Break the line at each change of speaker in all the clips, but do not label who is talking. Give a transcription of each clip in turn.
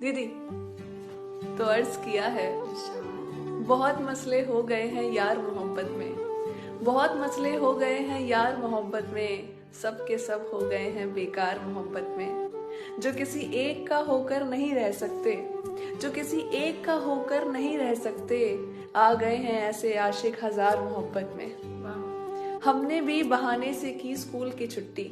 दीदी तो अर्ज किया है, बहुत मसले हो गए हैं यार मोहब्बत में, बहुत मसले हो गए हैं यार मोहब्बत में, सब के सब हो गए हैं बेकार मोहब्बत में। जो किसी एक का होकर नहीं रह सकते, जो किसी एक का होकर नहीं रह सकते, आ गए हैं ऐसे आशिक हजार मोहब्बत में। हमने भी बहाने से की स्कूल की छुट्टी,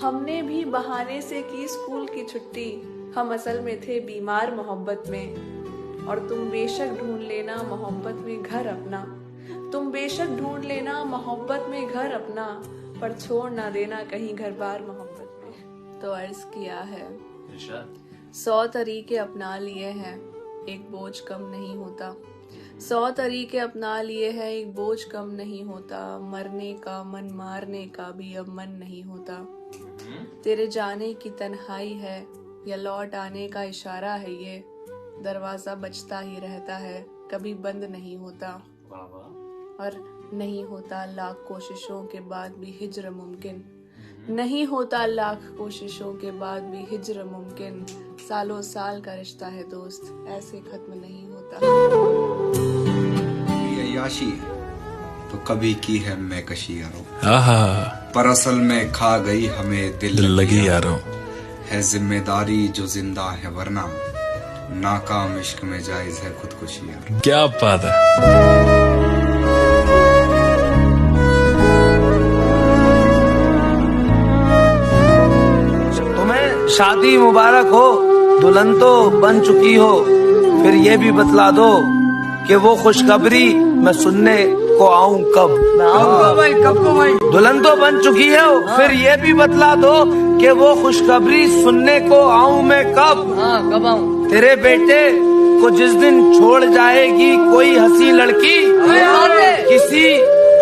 हमने भी बहाने से की स्कूल की छुट्टी, हम असल में थे बीमार मोहब्बत में। और तुम बेशक ढूंढ लेना मोहब्बत में घर अपना, तुम बेशक ढूंढ लेना मोहब्बत में घर अपना, पर छोड़ ना देना कहीं घर बार मोहब्बत में। तो अर्ज किया है, 100 तरीके अपना लिए हैं, एक बोझ कम नहीं होता। 100 तरीके अपना लिए हैं, एक बोझ कम नहीं होता। मरने का मन मारने का भी अब मन नहीं होता। तेरे जाने की तन्हाई है या लौट आने का इशारा है ये, दरवाजा बजता ही रहता है कभी बंद नहीं होता। और नहीं होता लाख कोशिशों के बाद भी हिज्र मुमकिन, नहीं होता लाख कोशिशों के बाद भी हिज्र मुमकिन। सालों साल का रिश्ता है दोस्त, ऐसे खत्म नहीं होता।
ये याशी है तो कभी की है मैं कशी यारों,
पर असल में खा गई हमें दिल लगी यारों।
है जिम्मेदारी जो जिंदा है वरना नाकाम इश्क में जायज है खुदकुशी यारों।
क्या बात है।
शादी मुबारक हो, दुल्हन तो बन चुकी हो, फिर ये भी बतला दो कि वो खुशखबरी मैं सुनने को आऊं कब। कब को भाई? दुल्हन तो बन चुकी है, फिर ये भी बतला दो कि वो खुशखबरी सुनने को आऊं मैं कब। कब आऊं? तेरे बेटे को जिस दिन छोड़ जाएगी कोई हंसी लड़की, किसी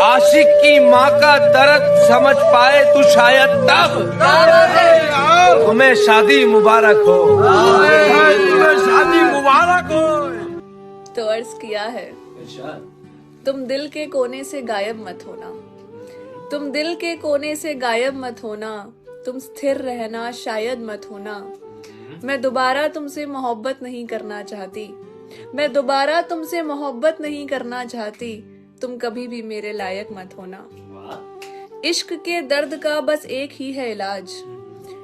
आशिक की माँ का दर्द समझ पाए तू शायद तब। तुम्हें शादी मुबारक हो, तुम्हें शादी मुबारक हो।
तो अर्ज किया है, तुम दिल के कोने से गायब मत होना, तुम दिल के कोने से गायब मत होना, तुम स्थिर रहना शायद मत होना। मैं दोबारा तुमसे मोहब्बत नहीं करना चाहती, मैं दोबारा तुमसे मोहब्बत नहीं करना चाहती, तुम कभी भी मेरे लायक मत होना। इश्क के दर्द का बस एक ही है इलाज,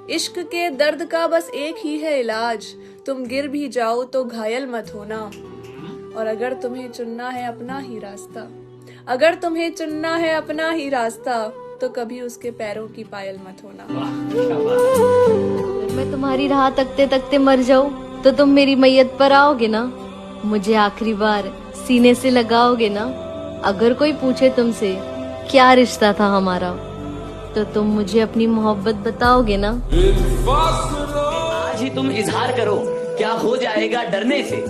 इश्क के दर्द का बस एक ही है इलाज, तुम गिर भी जाओ तो घायल मत होना। और अगर तुम्हें चुनना है अपना ही रास्ता, अगर तुम्हें चुनना है अपना ही रास्ता, तो कभी उसके पैरों की पायल मत होना।
अगर मैं तुम्हारी राह तकते तकते मर जाऊं तो तुम मेरी मैयत पर आओगे ना, मुझे आखिरी बार सीने से लगाओगे ना। अगर कोई पूछे तुमसे क्या रिश्ता था हमारा, तो तुम मुझे अपनी मोहब्बत बताओगे ना।
आज ही तुम इजहार करो क्या हो जाएगा डरने से,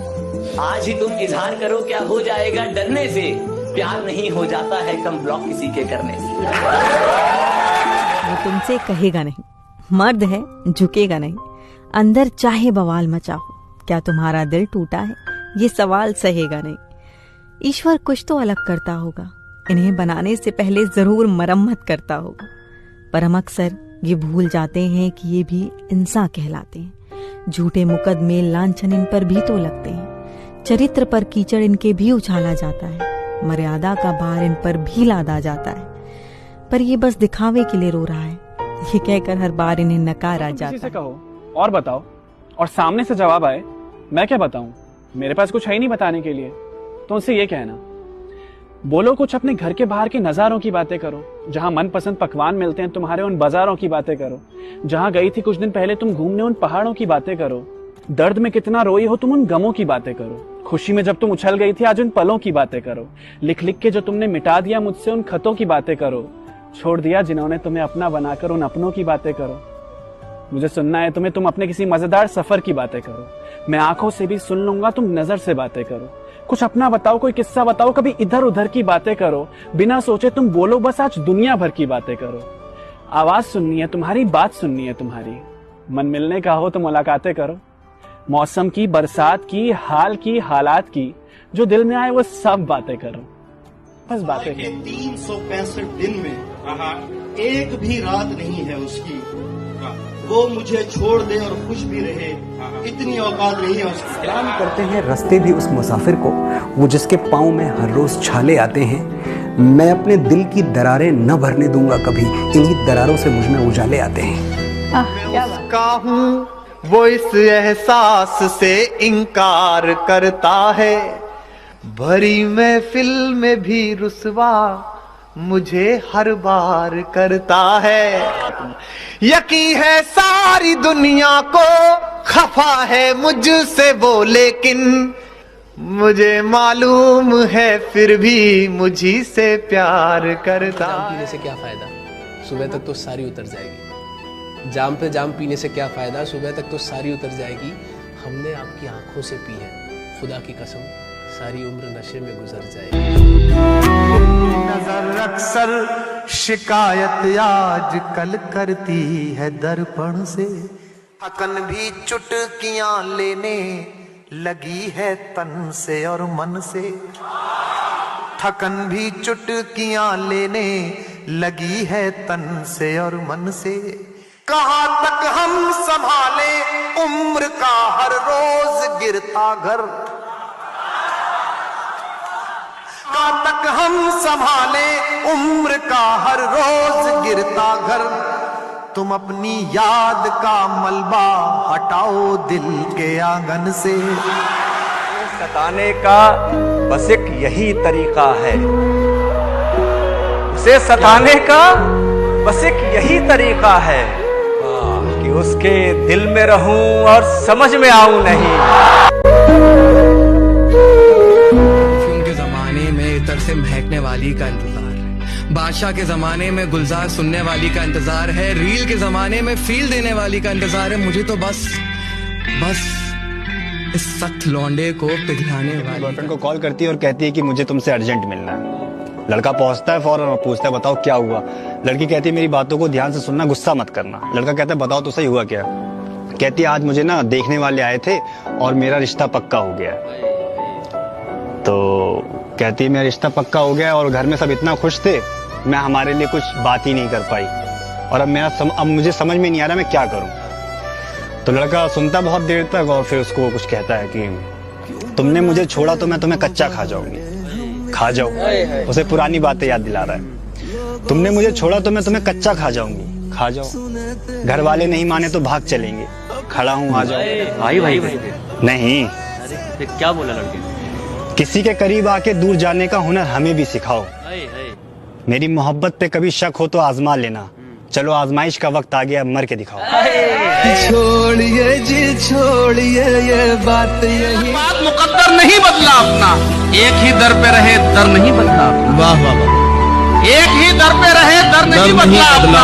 आज ही तुम इजहार करो क्या हो जाएगा डरने से, प्यार नहीं हो जाता है कम ब्लॉक किसी के करने से।
वो तुमसे कहेगा नहीं, मर्द है झुकेगा नहीं, अंदर चाहे बवाल मचा हो, क्या तुम्हारा दिल टूटा है ये सवाल सहेगा नहीं। ईश्वर कुछ तो अलग करता होगा, इन्हें बनाने से पहले जरूर मरम्मत करता होगा, पर हम अक्सर ये भूल जाते हैं कि ये भी इंसान कहलाते हैं। झूठे मुकदमे लांछन इन पर भी तो लगते हैं, चरित्र पर कीचड़ इनके भी उछाला जाता है, मर्यादा का भार इन पर भी लादा जाता है, पर ये बस दिखावे के लिए रो रहा है, ये कहकर हर बार इन्हें नकारा जाता है।
किसी से कहो और बताओ, और सामने से जवाब आए, मैं क्या बताऊं, मेरे पास कुछ है ही नहीं बताने के लिए। तो उनसे ये कहना, बोलो कुछ अपने घर के बाहर के नजारों की बातें करो, जहां मनपसंद पकवान मिलते हैं तुम्हारे उन बाजारों की बातें करो, जहां गई थी कुछ दिन पहले तुम घूमने उन पहाड़ों की बातें करो, दर्द में कितना रोई हो तुम उन गमों की बातें करो, खुशी में जब तुम उछल गई थी आज उन पलों की बातें करो, लिख लिख के जो तुमने मिटा दिया मुझसे उन खतों की बातें करो, छोड़ दिया जिन्होंने तुम्हें अपना बनाकर उन अपनों की बातें करो। मुझे सुनना है तुम्हें, तुम अपने किसी मजेदार सफर की बातें करो, मैं आंखों से भी सुन लूंगा, तुम नजर से बातें करो, कुछ अपना बताओ, कोई किस्सा बताओ, कभी इधर उधर की बातें करो, बिना सोचे तुम बोलो, बस आज दुनिया भर की बातें करो। आवाज सुननी है तुम्हारी, बात सुननी है तुम्हारी, मन मिलने का हो तो मुलाकातें करो, मौसम की, बरसात की, हाल की, हालात की, जो दिल में आए वो सब बातें करो, बस बातें करो।
365 दिन में एक भी रात नहीं है उसकी, वो मुझे छोड़ दे और खुश भी रहे, इतनी औकात नहीं है उसकी।
सलाम करते हैं रास्ते भी उस मुसाफिर को, वो जिसके पाँव में हर रोज छाले आते हैं। मैं अपने दिल की दरारें न भरने दूंगा कभी, इन्हीं दरारों से मुझ में उजाले आते हैं।
मैं उसका हूँ, वो इस एहसास से इनकार करता है। भरी महफिल में भी रुसवा मुझे हर बार करता है। यकीन है सारी दुनिया को खफा है मुझसे वो, लेकिन मुझे मालूम है फिर भी मुझी से प्यार करता है।
पीने से क्या फायदा, सुबह तक तो सारी उतर जाएगी। जाम पे जाम पीने से क्या फायदा, सुबह तक तो सारी उतर जाएगी। हमने आपकी आंखों से पी है, खुदा की कसम सारी उम्र नशे में गुजर जाएगी।
नजर अक्सर शिकायत आज कल करती है दर्पण से, थकन भी चुटकियां लेने लगी है तन से और मन से। थकन भी चुटकियां लेने लगी है तन से और मन से। कहाँ तक हम संभाले उम्र का हर रोज गिरता घर, कहाँ तक हम संभाले उम्र का हर रोज गिरता घर। तुम अपनी याद का मलबा हटाओ दिल के आंगन से।
सताने का बस एक यही तरीका है, उसे सताने का बस एक यही तरीका है कि उसके दिल में रहूं और समझ में आऊं नहीं।
के जमाने में इतर से महकने वाली का इंतजार है, बादशाह के जमाने में गुलजार सुनने वाली का इंतजार है, रील के जमाने में फील देने वाली का इंतजार है। मुझे तो बस इस सख्त लौंडे को पिघलाने वाली।
बॉयफ्रेंड को कॉल करती है और कहती है कि मुझे तुमसे अर्जेंट मिलना है। लड़का पहुंचता है फौरन और पूछता है बताओ क्या हुआ। लड़की कहती है मेरी बातों को ध्यान से सुनना, गुस्सा मत करना। लड़का कहता है बताओ तो सही हुआ क्या। कहती है आज मुझे ना देखने वाले आए थे और मेरा रिश्ता पक्का हो गया। तो कहती है मेरा रिश्ता पक्का हो गया और घर में सब इतना खुश थे, मैं हमारे लिए कुछ बात ही नहीं कर पाई और अब मुझे समझ में नहीं आ रहा मैं क्या करूं। तो लड़का सुनता बहुत देर तक और फिर उसको कुछ कहता है कि तुमने मुझे छोड़ा तो मैं तुम्हें कच्चा खा जाऊंगी। खा जाओ, उसे पुरानी बातें याद दिला रहा है। तुमने मुझे छोड़ा तो मैं तुम्हें कच्चा खा जाऊंगी। खा जाओ, घर वाले नहीं माने तो भाग चलेंगे। खड़ा हूँ आ जाओ।
भाई
नहीं,
क्या बोला लड़के?
किसी के करीब आके दूर जाने का हुनर हमें भी सिखाओ। मेरी मोहब्बत पे कभी शक हो तो आजमा लेना। चलो आजमाइश का वक्त आ गया, मर के दिखाओ।
छोड़िए जी छोड़िए ये बात, यही
बात मुकद्दर नहीं बदला अपना, एक ही दर पे रहे दर नहीं बदला।
वाह वाह वाह।
एक ही दर पे रहे दर नहीं बदला अपना।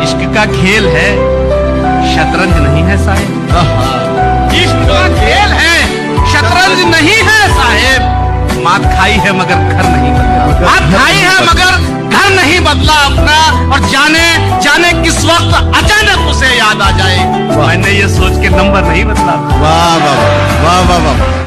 इश्क का खेल है, शतरंज नहीं है साहेब। इश्क का खेल है, शतरंज नहीं है साहेब। मात खाई है मगर घर नहीं बदला। मात खाई है मगर घर नहीं बदला अपना। और जाने किस वक्त अचानक उसे याद आ जाए। मैंने ये सोच के नंबर नहीं बदला।
वाह वाह वाह वाह वाह।